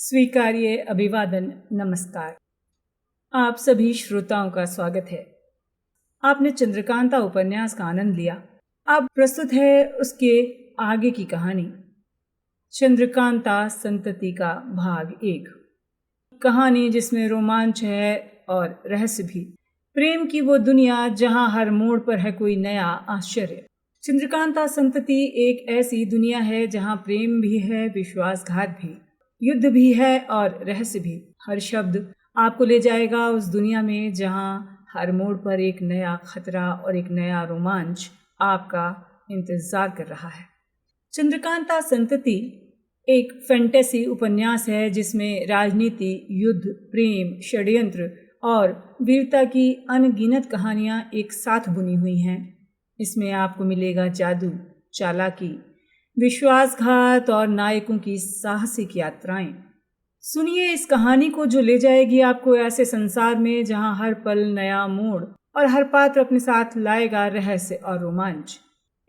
स्वीकार्य अभिवादन। नमस्कार। आप सभी श्रोताओं का स्वागत है। आपने चंद्रकांता उपन्यास का आनंद लिया। अब प्रस्तुत है उसके आगे की कहानी, चंद्रकांता संतति का भाग 1। कहानी जिसमें रोमांच है और रहस्य भी। प्रेम की वो दुनिया जहां हर मोड़ पर है कोई नया आश्चर्य। चंद्रकांता संतति एक ऐसी दुनिया है जहां प्रेम भी है, विश्वासघात भी, युद्ध भी है और रहस्य भी। हर शब्द आपको ले जाएगा उस दुनिया में जहां हर मोड़ पर एक नया खतरा और एक नया रोमांच आपका इंतजार कर रहा है। चंद्रकांता संतति एक फैंटेसी उपन्यास है जिसमें राजनीति, युद्ध, प्रेम, षड्यंत्र और वीरता की अनगिनत कहानियां एक साथ बुनी हुई हैं। इसमें आपको मिलेगा जादू, चालाकी, विश्वासघात और नायकों की साहसिक यात्राएं। सुनिए इस कहानी को जो ले जाएगी आपको ऐसे संसार में जहां हर पल नया मोड़ और हर पात्र अपने साथ लाएगा रहस्य और रोमांच।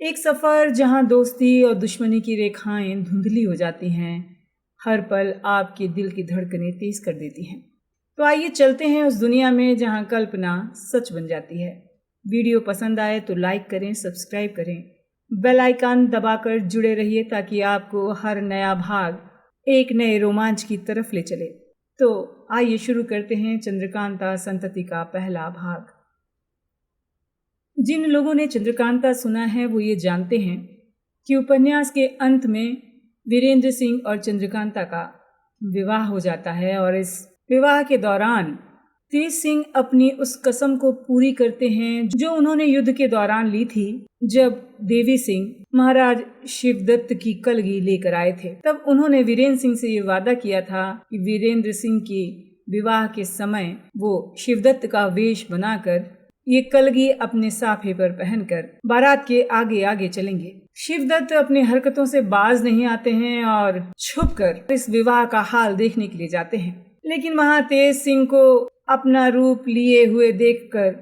एक सफर जहां दोस्ती और दुश्मनी की रेखाएं धुंधली हो जाती हैं, हर पल आपके दिल की धड़कनें तेज कर देती हैं। तो आइए चलते हैं उस दुनिया में जहां कल्पना सच बन जाती है। वीडियो पसंद आए तो लाइक करें, सब्सक्राइब करें, बेल आइकन दबाकर जुड़े रहिए ताकि आपको हर नया भाग एक नए रोमांच की तरफ ले चले। तो आइए शुरू करते हैं चंद्रकांता संतति का पहला भाग। जिन लोगों ने चंद्रकांता सुना है वो ये जानते हैं कि उपन्यास के अंत में वीरेंद्र सिंह और चंद्रकांता का विवाह हो जाता है और इस विवाह के दौरान तेज सिंह अपनी उस कसम को पूरी करते हैं जो उन्होंने युद्ध के दौरान ली थी। जब देवी सिंह महाराज शिवदत्त की कलगी लेकर आए थे तब उन्होंने वीरेंद्र सिंह से ये वादा किया था कि वीरेंद्र सिंह के विवाह के समय वो शिवदत्त का वेश बनाकर ये कलगी अपने साफे पर पहनकर बारात के आगे आगे चलेंगे। शिवदत्त अपनी हरकतों से बाज नहीं आते हैं और छुपकर इस विवाह का हाल देखने के लिए जाते हैं, लेकिन वहां तेज सिंह को अपना रूप लिए हुए देखकर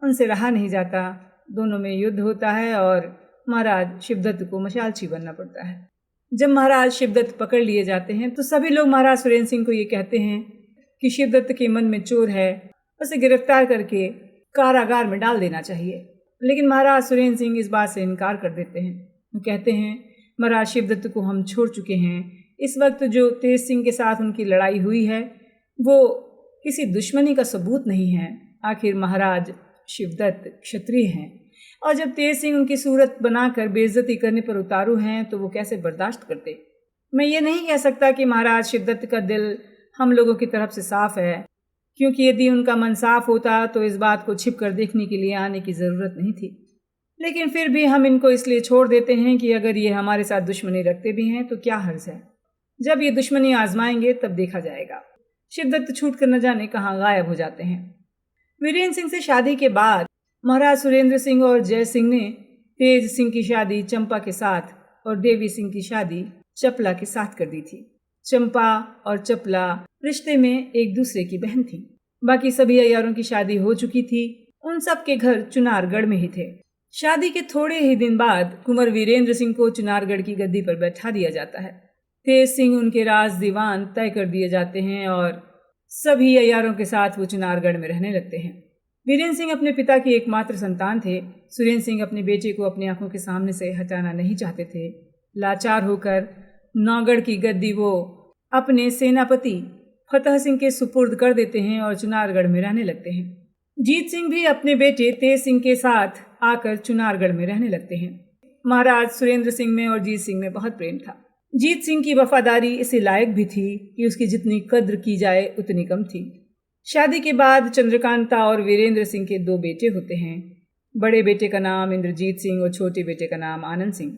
उनसे रहा नहीं जाता। दोनों में युद्ध होता है और महाराज शिवदत्त को मशालची बनना पड़ता है। जब महाराज शिवदत्त पकड़ लिए जाते हैं तो सभी लोग महाराज सुरेंद्र सिंह को ये कहते हैं कि शिवदत्त के मन में चोर है, उसे गिरफ्तार करके कारागार में डाल देना चाहिए। लेकिन महाराज सुरेंद्र सिंह इस बात से इनकार कर देते हैं। वो कहते हैं महाराज शिवदत्त को हम छोड़ चुके हैं। इस वक्त जो तेज सिंह के साथ उनकी लड़ाई हुई है वो किसी दुश्मनी का सबूत नहीं है। आखिर महाराज शिवदत्त क्षत्रिय हैं और जब तेज सिंह उनकी सूरत बनाकर बेइज्जती करने पर उतारू हैं तो वो कैसे बर्दाश्त करते। मैं ये नहीं कह सकता कि महाराज शिवदत्त का दिल हम लोगों की तरफ से साफ है, क्योंकि यदि उनका मन साफ होता तो इस बात को छिप कर देखने के लिए आने की ज़रूरत नहीं थी। लेकिन फिर भी हम इनको इसलिए छोड़ देते हैं कि अगर ये हमारे साथ दुश्मनी रखते भी हैं तो क्या हर्ज है। जब ये दुश्मनी आजमाएंगे तब देखा जाएगा। शिवदत्त छूट कर न जाने कहाँ गायब हो जाते हैं। वीरेंद्र सिंह से शादी के बाद महाराज सुरेंद्र सिंह और जय सिंह ने तेज सिंह की शादी चंपा के साथ और देवी सिंह की शादी चपला के साथ कर दी थी। चंपा और चपला रिश्ते में एक दूसरे की बहन थी। बाकी सभी अय्यारों की शादी हो चुकी थी। उन सब के घर चुनारगढ़ में ही थे। शादी के थोड़े ही दिन बाद कुंवर वीरेंद्र सिंह को चुनारगढ़ की गद्दी पर बैठा दिया जाता है। तेज सिंह उनके राज दीवान तय कर दिए जाते हैं और सभी अय्यारों के साथ वो चुनारगढ़ में रहने लगते हैं। वीरेंद्र सिंह अपने पिता की एकमात्र संतान थे। सुरेंद्र सिंह अपने बेटे को अपनी आंखों के सामने से हटाना नहीं चाहते थे। लाचार होकर नौगढ़ की गद्दी वो अपने सेनापति फतेह सिंह के सुपुर्द कर देते हैं और चुनारगढ़ में रहने लगते हैं। जीत सिंह भी अपने बेटे तेज सिंह के साथ आकर चुनारगढ़ में रहने लगते हैं। महाराज सुरेंद्र सिंह में और जीत सिंह में बहुत प्रेम था। जीत सिंह की वफादारी इसी लायक भी थी कि उसकी जितनी कद्र की जाए उतनी कम थी। शादी के बाद चंद्रकांता और वीरेंद्र सिंह के 2 बेटे होते हैं। बड़े बेटे का नाम इंद्रजीत सिंह और छोटे बेटे का नाम आनंद सिंह।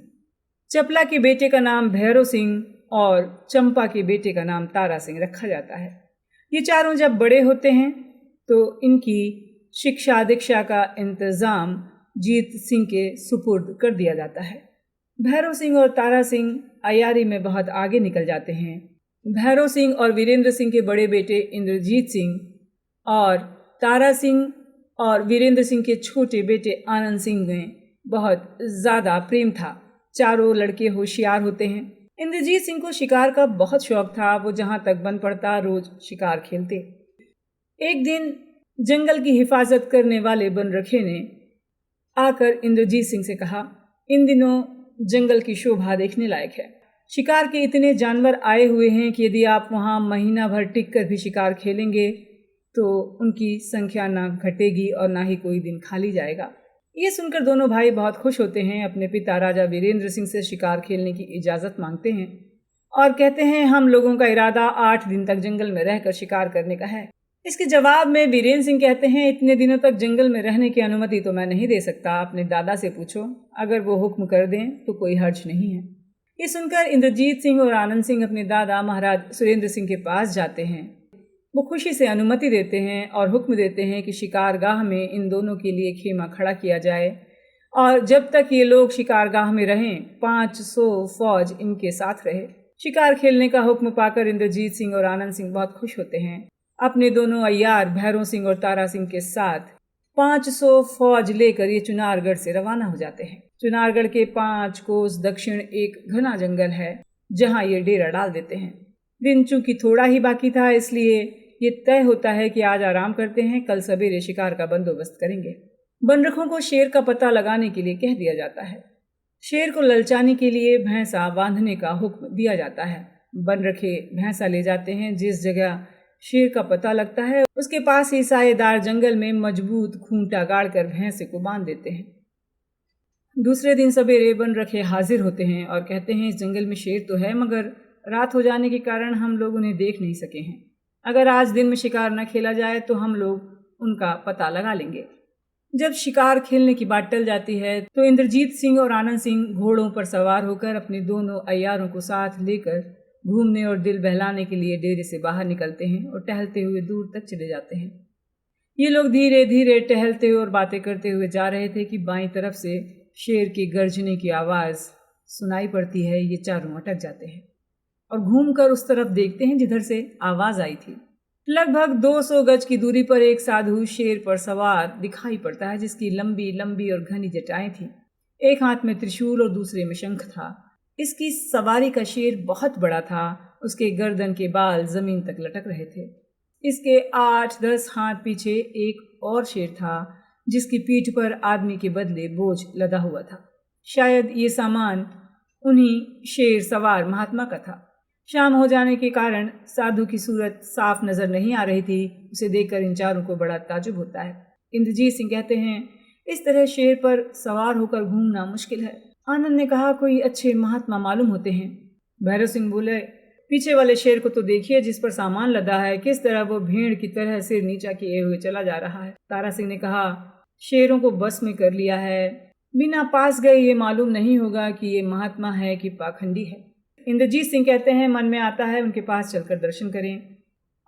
चपला के बेटे का नाम भैरव सिंह और चंपा के बेटे का नाम तारा सिंह रखा जाता है। ये चारों जब बड़े होते हैं तो इनकी शिक्षा दीक्षा का इंतज़ाम जीत सिंह के सुपुर्द कर दिया जाता है। भैरव सिंह और तारा सिंह अय्यारी में बहुत आगे निकल जाते हैं। भैरव सिंह और वीरेंद्र सिंह के बड़े बेटे इंद्रजीत सिंह और तारा सिंह और वीरेंद्र सिंह के छोटे बेटे आनंद सिंह में बहुत ज़्यादा प्रेम था। चारों लड़के होशियार होते हैं। इंद्रजीत सिंह को शिकार का बहुत शौक था। वो जहाँ तक बन पड़ता रोज शिकार खेलते। एक दिन जंगल की हिफाजत करने वाले बनरखे ने आकर इंद्रजीत सिंह से कहा, इन दिनों जंगल की शोभा देखने लायक है। शिकार के इतने जानवर आए हुए हैं कि यदि आप वहाँ महीना भर टिक कर भी शिकार खेलेंगे तो उनकी संख्या ना घटेगी और ना ही कोई दिन खाली जाएगा। ये सुनकर दोनों भाई बहुत खुश होते हैं। अपने पिता राजा वीरेंद्र सिंह से शिकार खेलने की इजाज़त मांगते हैं और कहते हैं, हम लोगों का इरादा 8 दिन तक जंगल में रहकर शिकार करने का है। इसके जवाब में वीरेंद्र सिंह कहते हैं, इतने दिनों तक जंगल में रहने की अनुमति तो मैं नहीं दे सकता। अपने दादा से पूछो, अगर वो हुक्म कर दें तो कोई हर्ज नहीं है। ये सुनकर इंद्रजीत सिंह और आनंद सिंह अपने दादा महाराज सुरेंद्र सिंह के पास जाते हैं। वो खुशी से अनुमति देते हैं और हुक्म देते हैं कि शिकारगाह में इन दोनों के लिए खेमा खड़ा किया जाए और जब तक ये लोग शिकारगाह में रहें 500 फौज इनके साथ रहे। शिकार खेलने का हुक्म पाकर इंद्रजीत सिंह और आनंद सिंह बहुत खुश होते हैं। अपने दोनों अय्यार भैरव सिंह और तारा सिंह के साथ 500 फौज लेकर ये चुनारगढ़ से रवाना हो जाते हैं। चुनारगढ़ के 5 कोस दक्षिण एक घना जंगल है जहाँ ये डेरा डाल देते हैं। दिन चूंकि थोड़ा ही बाकी था इसलिए ये तय होता है कि आज आराम करते हैं, कल सवेरे शिकार का बंदोबस्त करेंगे। बनरखों को शेर का पता लगाने के लिए कह दिया जाता है। शेर को ललचाने के लिए भैंसा बांधने का हुक्म दिया जाता है। बनरखे भैंसा ले जाते हैं। जिस जगह शेर का पता लगता है उसके पास ही सायेदार जंगल में मजबूत खूंटा गाड़कर भैंसे को बांध देते हैं। दूसरे दिन सवेरे बनरखे हाजिर होते हैं और कहते हैं, इस जंगल में शेर तो है मगर रात हो जाने के कारण हम लोग उन्हें देख नहीं सके हैं। अगर आज दिन में शिकार न खेला जाए तो हम लोग उनका पता लगा लेंगे। जब शिकार खेलने की बात टल जाती है तो इंद्रजीत सिंह और आनंद सिंह घोड़ों पर सवार होकर अपने दोनों अय्यारों को साथ लेकर घूमने और दिल बहलाने के लिए डेरे से बाहर निकलते हैं और टहलते हुए दूर तक चले जाते हैं। ये लोग धीरे धीरे टहलते और बातें करते हुए जा रहे थे कि बाईं तरफ से शेर की गर्जने की आवाज़ सुनाई पड़ती है। ये चारों अटक जाते हैं और घूमकर उस तरफ देखते हैं जिधर से आवाज़ आई थी। लगभग 200 गज की दूरी पर एक साधु शेर पर सवार दिखाई पड़ता है जिसकी लंबी लंबी और घनी जटाएं थी। एक हाथ में त्रिशूल और दूसरे में शंख था। इसकी सवारी का शेर बहुत बड़ा था। उसके गर्दन के बाल जमीन तक लटक रहे थे। इसके 8-10 हाथ पीछे एक और शेर था जिसकी पीठ पर आदमी के बदले बोझ लदा हुआ था। शायद ये सामान उन्हीं शेर सवार महात्मा का था। शाम हो जाने के कारण साधु की सूरत साफ नजर नहीं आ रही थी। उसे देखकर इन चारों को बड़ा ताजुब होता है। इंद्रजीत सिंह कहते हैं, इस तरह शेर पर सवार होकर घूमना मुश्किल है। आनंद ने कहा, कोई अच्छे महात्मा मालूम होते हैं। भैरव सिंह बोले, पीछे वाले शेर को तो देखिए जिस पर सामान लदा है, किस तरह वो भेड़ की तरह सिर नीचा किए हुए चला जा रहा है। तारा सिंह ने कहा, शेरों को बस में कर लिया है। बिना पास गए ये मालूम नहीं होगा कि ये महात्मा है कि पाखंडी है। इंद्रजीत सिंह कहते हैं, मन में आता है उनके पास चलकर दर्शन करें।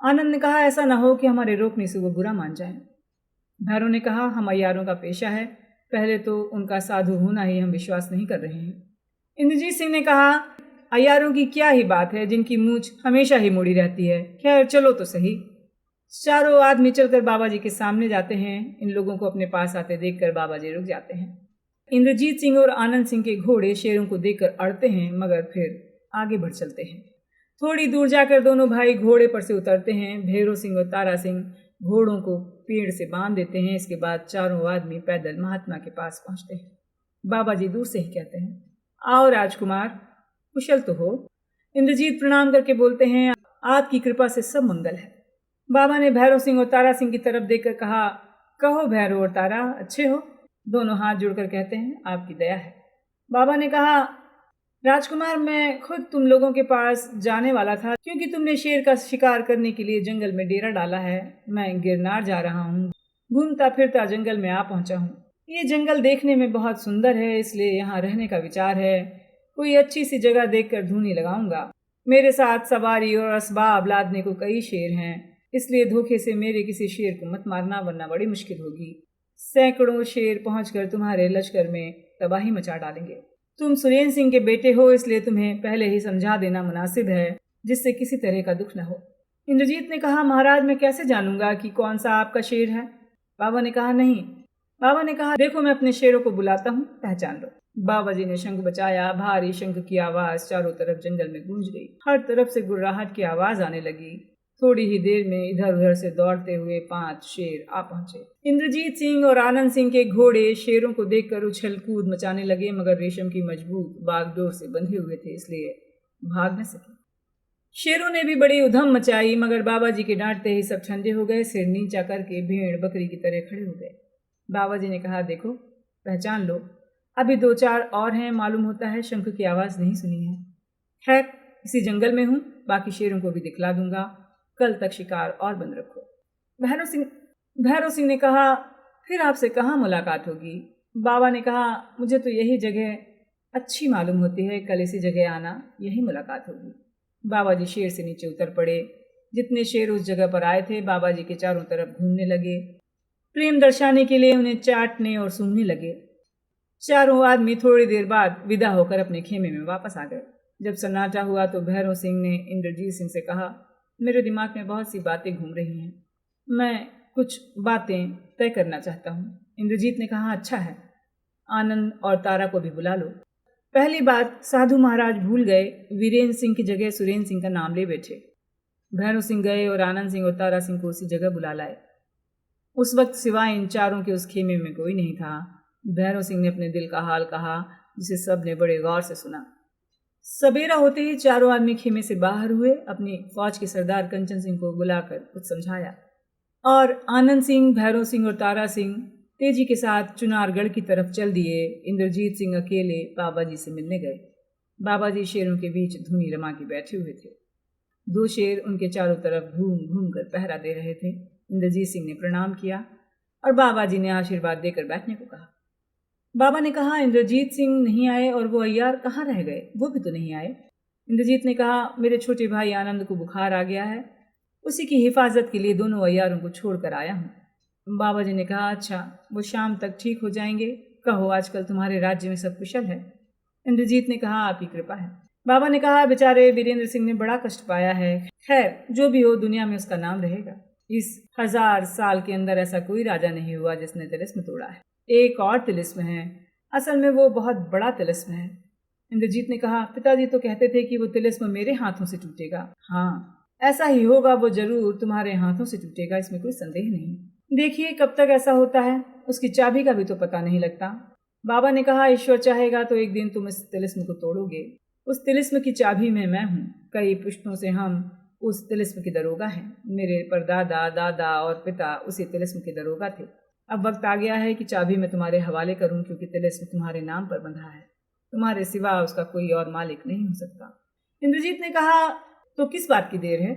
आनंद ने कहा, ऐसा न हो कि हमारे रोकने से वो बुरा मान जाए। भैरव ने कहा, हम अय्यारों का पेशा है, पहले तो उनका साधु होना ही हम विश्वास नहीं कर रहे हैं। इंद्रजीत सिंह ने कहा, अय्यारों की क्या ही बात है जिनकी मूंछ हमेशा ही मुड़ी रहती है। खैर चलो तो सही। चारों आदमी चलकर बाबा जी के सामने जाते हैं। इन लोगों को अपने पास आते देखकर बाबा जी रुक जाते हैं। इंद्रजीत सिंह और आनंद सिंह के घोड़े शेरों को देखकर अड़ते हैं मगर फिर आगे बढ़ चलते हैं। थोड़ी दूर जाकर दोनों भाई घोड़े पर से उतरते हैं। भैरव सिंह और तारा सिंह घोड़ों को पेड़ से बांध देते हैं। इसके बाद चारों आदमी पैदल महात्मा के पास पहुंचते हैं। बाबा जी दूर से ही कहते हैं, आओ राजकुमार, कुशल तो हो। इंद्रजीत प्रणाम करके बोलते हैं, आपकी कृपा से सब मंगल है। बाबा ने भैरव सिंह और तारा सिंह की तरफ देखकर कहा, कहो भैरव और तारा, अच्छे हो? दोनों हाथ जोड़कर कहते हैं, आपकी दया है। बाबा ने कहा, राजकुमार, मैं खुद तुम लोगों के पास जाने वाला था क्योंकि तुमने शेर का शिकार करने के लिए जंगल में डेरा डाला है। मैं गिरनार जा रहा हूँ, घूमता फिरता जंगल में आ पहुँचा हूँ। ये जंगल देखने में बहुत सुंदर है, इसलिए यहाँ रहने का विचार है। कोई अच्छी सी जगह देखकर धूनी लगाऊंगा। मेरे साथ सवारी और असबाब लादने को कई शेर हैं, इसलिए धोखे से मेरे किसी शेर को मत मारना वरना बड़ी मुश्किल होगी। सैकड़ों शेर पहुंचकर तुम्हारे लश्कर में तबाही मचा डालेंगे। तुम सुरेंद्र सिंह के बेटे हो, इसलिए तुम्हें पहले ही समझा देना मुनासिब है जिससे किसी तरह का दुख न हो। इंद्रजीत ने कहा, महाराज, मैं कैसे जानूंगा कि कौन सा आपका शेर है? बाबा ने कहा, नहीं। बाबा ने कहा, देखो मैं अपने शेरों को बुलाता हूँ, पहचान लो। बाबा जी ने शंख बजाया। भारी शंख की आवाज चारों तरफ जंगल में गूंज गई। हर तरफ से गुर्राहट की आवाज आने लगी। थोड़ी ही देर में इधर उधर से दौड़ते हुए 5 शेर आ पहुंचे। इंद्रजीत सिंह और आनंद सिंह के घोड़े शेरों को देखकर उछल कूद मचाने लगे, मगर रेशम की मजबूत बागडोर से बंधे हुए थे, इसलिए भाग न सके। शेरों ने भी बड़ी उधम मचाई, मगर बाबा जी के डांटते ही सब ठंडे हो गए। सिर नीचा करके भेड़ बकरी की तरह खड़े हो गए। बाबा जी ने कहा, देखो, पहचान लो, अभी 2-4 और हैं, मालूम होता है शंख की आवाज नहीं सुनी है। खैर, इसी जंगल में हूं, बाकी शेरों को भी दिखला दूंगा। कल तक शिकार और बंद रखो। भैरव सिंह ने कहा, फिर आपसे कहाँ मुलाकात होगी? बाबा ने कहा, मुझे तो यही जगह अच्छी मालूम होती है, कल इसी जगह आना, यही मुलाकात होगी। बाबा जी शेर से नीचे उतर पड़े। जितने शेर उस जगह पर आए थे बाबा जी के चारों तरफ घूमने लगे, प्रेम दर्शाने के लिए उन्हें चाटने और सूंघने लगे। चारों आदमी थोड़ी देर बाद विदा होकर अपने खेमे में वापस आ गए। जब सन्नाटा हुआ तो भैरव सिंह ने इंद्रजीत सिंह से कहा, मेरे दिमाग में बहुत सी बातें घूम रही हैं, मैं कुछ बातें तय करना चाहता हूँ। इंद्रजीत ने कहा, अच्छा है, आनंद और तारा को भी बुला लो। पहली बात, साधु महाराज भूल गए, वीरेंद्र सिंह की जगह सुरेंद्र सिंह का नाम ले बैठे। भैरव सिंह गए और आनंद सिंह और तारा सिंह को उसी जगह बुला लाए। उस वक्त सिवाय इन चारों के उस खेमे में कोई नहीं था। भैरव सिंह ने अपने दिल का हाल कहा, जिसे सब ने बड़े गौर से सुना। सवेरा होते ही चारों आदमी खेमे से बाहर हुए। अपनी फौज के सरदार कंचन सिंह को बुलाकर कुछ समझाया और आनंद सिंह, भैरव सिंह और तारा सिंह तेजी के साथ चुनारगढ़ की तरफ चल दिए। इंद्रजीत सिंह अकेले बाबा जी से मिलने गए। बाबा जी शेरों के बीच धुनी रमा के बैठे हुए थे। 2 शेर उनके चारों तरफ घूम घूम कर पहरा दे रहे थे। इंद्रजीत सिंह ने प्रणाम किया और बाबा जी ने आशीर्वाद देकर बैठने को कहा। बाबा ने कहा, इंद्रजीत सिंह नहीं आए और वो अय्यार कहाँ रह गए? वो भी तो नहीं आए। इंद्रजीत ने कहा, मेरे छोटे भाई आनंद को बुखार आ गया है, उसी की हिफाजत के लिए दोनों अय्यारों को छोड़कर आया हूँ। बाबा जी ने कहा, अच्छा, वो शाम तक ठीक हो जाएंगे। कहो, आजकल तुम्हारे राज्य में सब कुशल है? इंद्रजीत ने कहा, आपकी कृपा है। बाबा ने कहा, बेचारे वीरेंद्र सिंह ने बड़ा कष्ट पाया है। खैर, जो भी हो, दुनिया में उसका नाम रहेगा। इस 1000 साल के अंदर ऐसा कोई राजा नहीं हुआ जिसने तिलिस्म तोड़ा है। एक और तिलिस्म है, असल में वो बहुत बड़ा तिलिस्म है। इंद्रजीत ने कहा, पिताजी तो कहते थे कि वो तिलिस्म मेरे हाथों से टूटेगा। हाँ, ऐसा ही होगा, वो जरूर तुम्हारे हाथों से टूटेगा, इसमें कोई संदेह नहीं। देखिए कब तक ऐसा होता है, उसकी चाबी का भी तो पता नहीं लगता। बाबा ने कहा, ईश्वर चाहेगा तो एक दिन तुम इस तिलिस्म को तोड़ोगे। उस तिलिस्म की चाबी में मैं हूँ। कई पुश्तों से हम उस तिलिस्म के दरोगा हैं। मेरे परदादा, दादा और पिता उसी तिलिस्म के दरोगा थे। अब वक्त आ गया है कि चाबी मैं तुम्हारे हवाले करूं, क्योंकि तिलिस्म तुम्हारे नाम पर बंधा है। तुम्हारे सिवा उसका कोई और मालिक नहीं हो सकता। इंद्रजीत ने कहा, तो किस बात की देर है?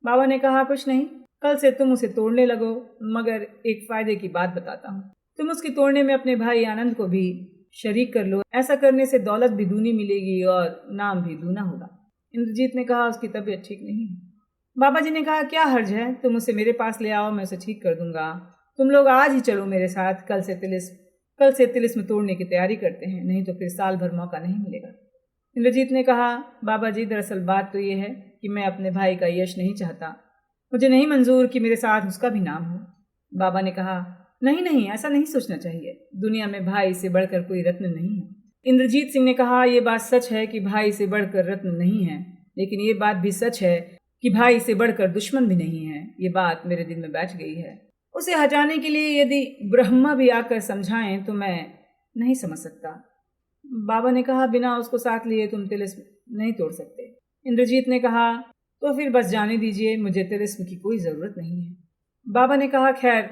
बाबा ने कहा, कुछ नहीं, कल से तुम उसे तोड़ने लगो, मगर एक फायदे की बात बताता हूँ। तुम उसके तोड़ने में अपने भाई आनंद को भी शरीक कर लो। ऐसा करने से दौलत भी दूनी मिलेगी और नाम भी दूना होगा। इंद्रजीत ने कहा, उसकी तबीयत ठीक नहीं है। बाबा जी ने कहा, क्या हर्ज है, तुम उसे मेरे पास ले आओ, मैं उसे ठीक कर दूंगा। तुम लोग आज ही चलो मेरे साथ, कल से तिलिस्म तोड़ने की तैयारी करते हैं, नहीं तो फिर साल भर मौका नहीं मिलेगा। इंद्रजीत ने कहा, बाबा जी, दरअसल बात तो ये है कि मैं अपने भाई का यश नहीं चाहता। मुझे नहीं मंजूर कि मेरे साथ उसका भी नाम हो। बाबा ने कहा, नहीं, ऐसा नहीं सोचना चाहिए। दुनिया में भाई से बढ़कर कोई रत्न नहीं है। इंद्रजीत सिंह ने कहा, यह बात सच है कि भाई से बढ़कर रत्न नहीं है, लेकिन ये बात भी सच है कि भाई से बढ़कर दुश्मन भी नहीं है। ये बात मेरे दिल में बैठ गई है। उसे हटाने के लिए यदि ब्रह्मा भी आकर समझाएं तो मैं नहीं समझ सकता। बाबा ने कहा, बिना उसको साथ लिए तुम तिलिस्म नहीं तोड़ सकते। इंद्रजीत ने कहा, तो फिर बस जाने दीजिए, मुझे तिलिस्म की कोई ज़रूरत नहीं है। बाबा ने कहा, खैर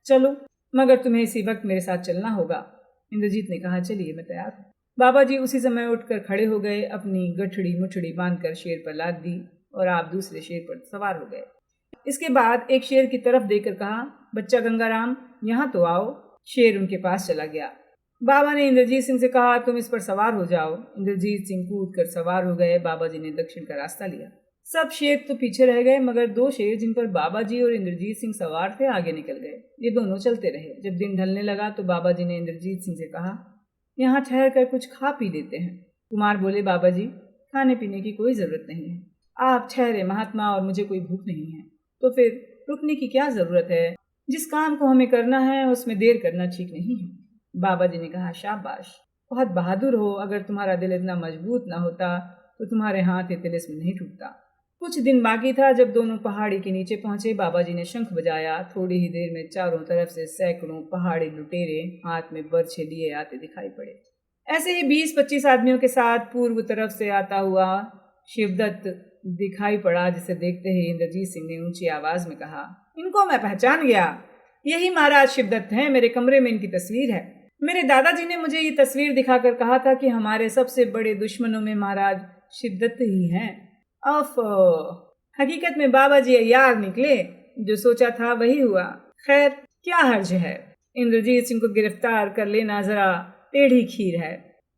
चलो, मगर तुम्हें इसी वक्त मेरे साथ चलना होगा। इंद्रजीत ने कहा, चलिए, मैं तैयार हूँ। बाबा जी उसी समय उठकर खड़े हो गए, अपनी गठड़ी मुठड़ी बांधकर शेर पर लाद दी और आप दूसरे शेर पर सवार हो गए। इसके बाद एक शेर की तरफ देखकर कहा, बच्चा गंगाराम, यहाँ तो आओ। शेर उनके पास चला गया। बाबा ने इंद्रजीत सिंह से कहा, तुम इस पर सवार हो जाओ। इंद्रजीत सिंह कूद कर सवार हो गए। बाबा जी ने दक्षिण का रास्ता लिया। सब शेर तो पीछे रह गए, मगर 2 शेर जिन पर बाबा जी और इंद्रजीत सिंह सवार थे आगे निकल गए। ये दोनों चलते रहे। जब दिन ढलने लगा तो बाबा जी ने इंद्रजीत सिंह से कहा, यहाँ ठहर कर कुछ खा पी लेते हैं। कुमार बोले, बाबा जी, खाने पीने की कोई जरूरत नहीं है। आप ठहरे महात्मा, और मुझे कोई भूख नहीं है, तो फिर रुकने की क्या जरूरत है? जिस काम को हमें करना है उसमें देर करना ठीक नहीं है। बाबा जी ने कहा, शाबाश, बहुत बहादुर हो। अगर तुम्हारा दिल इतना मजबूत ना होता तो तुम्हारे हाथ ये तिलिस्म नहीं टूटता। कुछ दिन बाकी था जब दोनों पहाड़ी के नीचे पहुंचे। बाबा जी ने शंख बजाया। थोड़ी ही देर में चारों तरफ से सैकड़ों पहाड़ी लुटेरे हाथ में बर्छे लिए आते दिखाई पड़े। ऐसे ही 20-25 आदमियों के साथ पूर्व तरफ से आता हुआ शिवदत्त दिखाई पड़ा, जिसे देखते ही इंद्रजीत सिंह ने ऊंची आवाज में कहा, इनको मैं पहचान गया, यही महाराज शिवदत्त हैं। मेरे कमरे में इनकी तस्वीर है। मेरे दादाजी ने मुझे ये तस्वीर दिखाकर कहा था कि हमारे सबसे बड़े दुश्मनों में महाराज शिवदत्त ही हैं। हकीकत में बाबा जी अय्यार निकले। जो सोचा था वही हुआ। खैर, क्या हर्ज है, इंद्रजीत सिंह को गिरफ्तार कर लेना जरा टेढ़ी खीर है।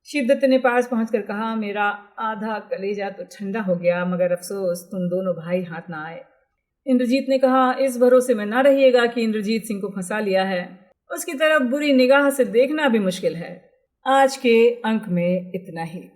शिवदत्त ने पास पहुंचकर कहा, मेरा आधा कलेजा तो ठंडा हो गया, मगर अफसोस तुम दोनों भाई हाथ ना आए। इंद्रजीत ने कहा, इस भरोसे में ना रहिएगा कि इंद्रजीत सिंह को फंसा लिया है। उसकी तरफ बुरी निगाह से देखना भी मुश्किल है। आज के अंक में इतना ही।